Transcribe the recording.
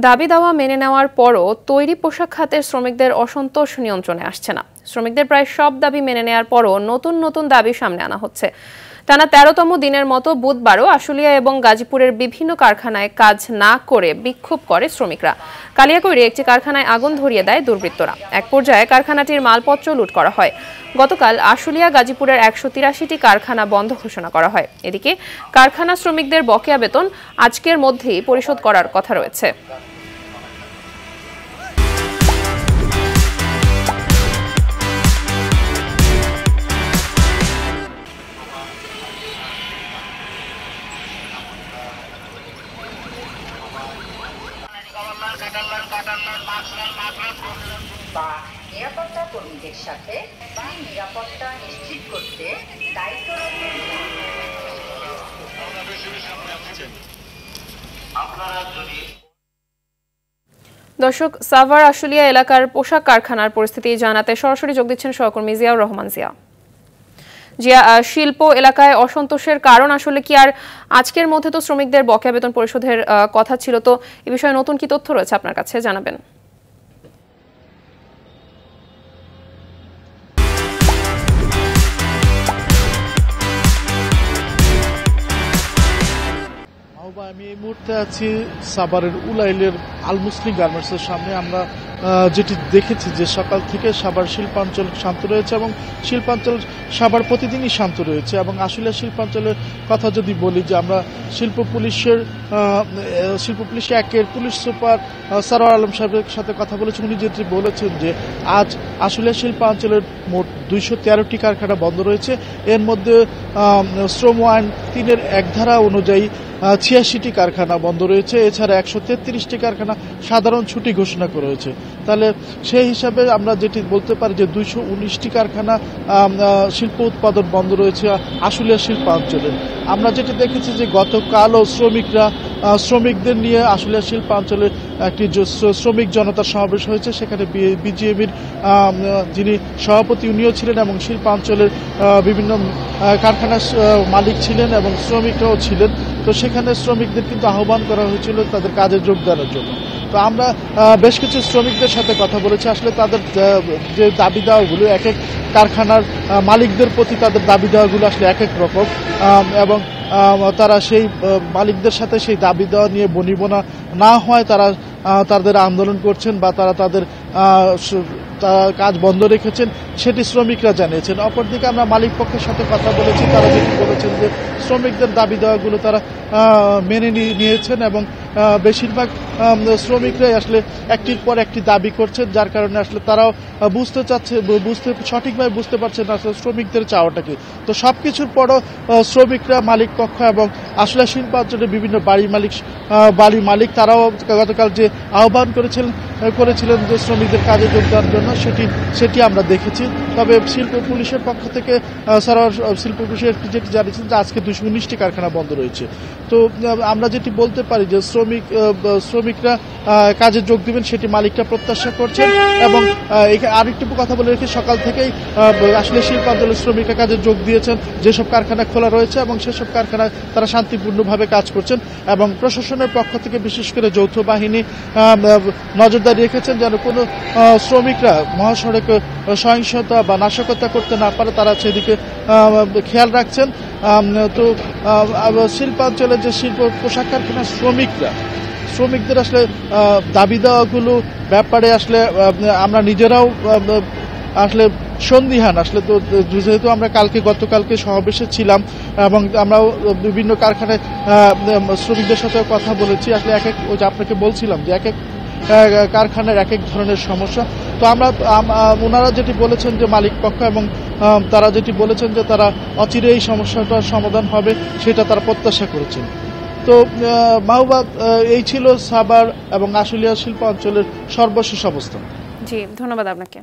দাবি দাওয়া মেনে নেওয়ার পরও তৈরি পোশাক খাতের শ্রমিকদের অসন্তোষ নিয়ন্ত্রণে আসছে না। শ্রমিকদের প্রায় সব দাবি মেনে নেওয়ার পরও নতুন নতুন দাবি সামনে আনা হচ্ছে। টানা ১৩তম দিনের মতো বুধবারও আশুলিয়া এবং গাজীপুরের বিভিন্ন কারখানায় কাজ না করে বিক্ষোভ করে শ্রমিকরা। কালিয়াকৈরে একটি কারখানায় আগুন ধরিয়ে দেয় দুর্বৃত্তরা। এক পর্যায়ে কারখানাটির মালপত্র লুট করা হয়। গতকাল আশুলিয়া গাজীপুরের ১৮৩টি কারখানা বন্ধ ঘোষণা করা হয়। এদিকে কারখানা শ্রমিকদের বকেয়া বেতন আজকের মধ্যেই পরিশোধ করার কথা রয়েছে। নিরাপত্তা কর্মীদের সাথে নিরাপত্তা নিশ্চিত করতে দায়িত্ব দর্শক, সাভার আশুলিয়া এলাকার পোশাক কারখানার পরিস্থিতি জানাতে সরাসরি যোগ দিচ্ছেন সহকর্মী জিয়াউর রহমান। জিয়া, শিল্প এলাকায় অসন্তোষের কারণ আসলে কি? আর আজকের মধ্যে তো শ্রমিকদের বকেয়া বেতন পরিশোধের কথা ছিল, তো এ বিষয়ে নতুন কি তথ্য রয়েছে আপনার কাছে জানাবেন। আমি এই মুহূর্তে আছি সাভারের উলাইলের আল মুসলিম গার্মেন্টসের সামনে। আমরা যেটি দেখেছি যে সকাল থেকে সাভার শিল্পাঞ্চল শান্ত রয়েছে এবং শিল্পাঞ্চল সাভার প্রতিদিনই শান্ত রয়েছে। এবং আসলে শিল্পাঞ্চলের কথা যদি বলি, যে আমরা শিল্প পুলিশের একের পুলিশ সুপার সারোয়ার আলম সাহেবের সাথে কথা বলেছি। উনি যেটি বলেছেন যে আজ আসলে শিল্পাঞ্চলের মোট ২১৩টি কারখানা বন্ধ রয়েছে। এর মধ্যে শ্রম আইন ৩-এর ১ ধারা অনুযায়ী ৮৬টি কারখানা বন্ধ রয়েছে। এছাড়া ১৩৩টি কারখানা সাধারণ ছুটি ঘোষণা করা হয়েছে। তাহলে সেই হিসাবে আমরা যেটি বলতে পারি যে ২১৯টি কারখানা শিল্প উৎপাদন বন্ধ রয়েছে আশুলিয়া শিল্পাঞ্চলে। আমরা যেটি দেখেছি যে গতকালও শ্রমিকদের নিয়ে আশুলিয়া শিল্পাঞ্চলে একটি শ্রমিক জনতার সমাবেশ হয়েছে। সেখানে বিজিএমির যিনি সভাপতি উনিও ছিলেন এবং শিল্পাঞ্চলের বিভিন্ন কারখানার মালিক ছিলেন এবং শ্রমিকরাও ছিলেন। তো সেখানে শ্রমিকদের কিন্তু আহ্বান করা হয়েছিল তাদের কাজে যোগ দেওয়ার জন্য। তো আমরা বেশ কিছু শ্রমিকদের সাথে কথা বলেছি। আসলে তাদের যে দাবি দেওয়াগুলো এক এক কারখানার মালিকদের প্রতি তাদের দাবি দেওয়াগুলো আসলে এক এক রকম, এবং তারা সেই মালিকদের সাথে সেই দাবি দেওয়া নিয়ে বনিবনা না হয় তারা তাদের আন্দোলন করছেন বা তারা তাদের কাজ বন্ধ রেখেছেন, সেটি শ্রমিকরা জানিয়েছেন। অপরদিকে আমরা মালিক পক্ষের সাথে কথা বলেছি। তারা যেটি বলেছেন যে শ্রমিকদের দাবি দেওয়াগুলো তারা মেনে নিয়েছেন এবং বেশিরভাগ শ্রমিকরাই আসলে একটির পর একটি দাবি করছেন, যার কারণে আসলে তারাও সঠিকভাবে বুঝতে পারছেন না আসলে শ্রমিকদের চাওয়াটা কি। তো সবকিছুর পরও শ্রমিকরা, মালিক পক্ষ এবং আসলে শিল্পাঞ্চলের বিভিন্ন বাড়ি মালিক তারাও গতকাল যে আহ্বান করেছিলেন যে শ্রমিকদের কাজে যোগ দেওয়ার জন্য, সেটি আমরা দেখেছি। তবে শিল্প পুলিশের পক্ষ থেকে শিল্প পুলিশের যেটি জানিয়েছেন যে আজকে ২১৯টি কারখানা বন্ধ রয়েছে। তো আমরা যেটি বলতে পারি যে শ্রমিকরা কাজে যোগ দিবেন সেটি মালিকরা প্রত্যাশা করছেন। এবং আরেকটু কথা বলে রেখে, সকাল থেকেই আসলে শিল্পাঞ্চলের শ্রমিকরা কাজে যোগ দিয়েছেন যেসব কারখানা খোলা রয়েছে এবং সেসব কারখানায় তারা শান্তিপূর্ণভাবে কাজ করছেন। এবং প্রশাসনের পক্ষ থেকে বিশেষ করে যৌথ বাহিনী নজরদারি রেখেছেন যেন কোনো শ্রমিকরা মহাসড়কে সহিংসতা বা নাশকতা করতে না পারে, তারা সেদিকে খেয়াল রাখছেন। তো শিল্পাঞ্চলের যে পোশাক কারখানার শ্রমিকদের আসলে দাবি দেওয়াগুলো ব্যাপারে আসলে আমরা নিজেরাও আসলে সন্দিহান। আসলে তো যেহেতু আমরা গতকালকে সমাবেশে ছিলাম এবং আমরাও বিভিন্ন কারখানায় শ্রমিকদের সাথে কথা বলেছি। আসলে ওই যে আপনাকে বলছিলাম যে এক এক কারখানার এক এক ধরনের সমস্যা। তো ওনারা যেটি বলেছেন যে মালিক পক্ষ এবং তারা যেটি বলেছেন যে তারা অচিরে এই সমস্যাটার সমাধান হবে, সেটা তারা প্রত্যাশা করেছেন। তো মাহবুবা, এই ছিল সাভার এবং আশুলিয়া শিল্পাঞ্চলের সর্বশেষ অবস্থা। জি, ধন্যবাদ আপনাকে।